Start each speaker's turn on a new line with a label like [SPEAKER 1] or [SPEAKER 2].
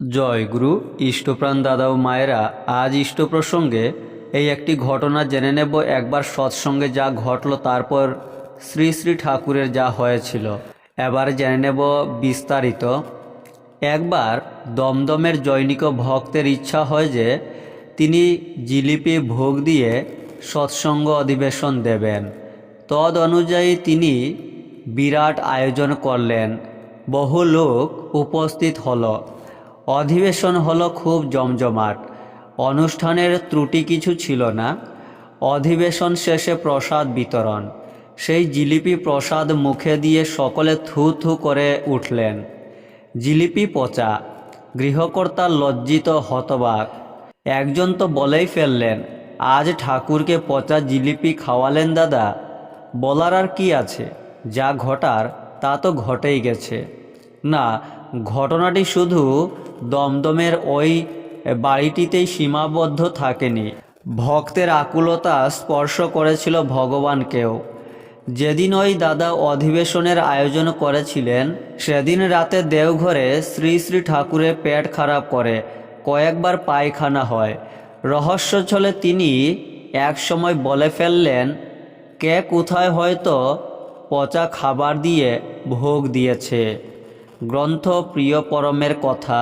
[SPEAKER 1] জয় গুরু। ইষ্টপ্রাণ দাদা ও মায়েরা, আজ ইষ্ট প্রসঙ্গে এই একটি ঘটনা জেনে নেব। একবার সৎসঙ্গে যা ঘটল, তারপর শ্রী শ্রী ঠাকুরের যা হয়েছিল, এবার জেনে নেব বিস্তারিত। একবার দমদমের জৈনিক ভক্তের ইচ্ছা হয় যে তিনি জিলিপি ভোগ দিয়ে সৎসঙ্গ অধিবেশন দেবেন। তদ অনুযায়ী তিনি বিরাট আয়োজন করলেন। বহু লোক উপস্থিত হলো। অধিবেশন হলো খুব জমজমাট। অনুষ্ঠানের ত্রুটি কিছু ছিল না। অধিবেশন শেষে প্রসাদ বিতরণ। সেই জিলিপি প্রসাদ মুখে দিয়ে সকলে থু থু করে উঠলেন। জিলিপি পচা। গৃহকর্তা লজ্জিত, হতবাক। একজন তো বলেই ফেললেন, আজ ঠাকুরকে পচা জিলিপি খাওয়ালেন দাদা। বলার আর কি আছে, যা ঘটার তা তো ঘটেই গেছে। না, ঘটনাটি শুধু দমদমের ওই বাড়িটিতেই সীমাবদ্ধ থাকেনি। ভক্তের আকুলতা স্পর্শ করেছিল ভগবানকেও। যেদিন ওই দাদা অধিবেশনের আয়োজন করেছিলেন, সেদিন রাতে দেওঘরে শ্রী শ্রী ঠাকুরের পেট খারাপ করে, কয়েকবার পায়খানা হয়। রহস্য ছলে তিনি এক সময় বলে ফেললেন, কে কোথায় হয়তো পচা খাবার দিয়ে ভোগ দিয়েছে। গ্রন্থ প্রিয় পরমের কথা।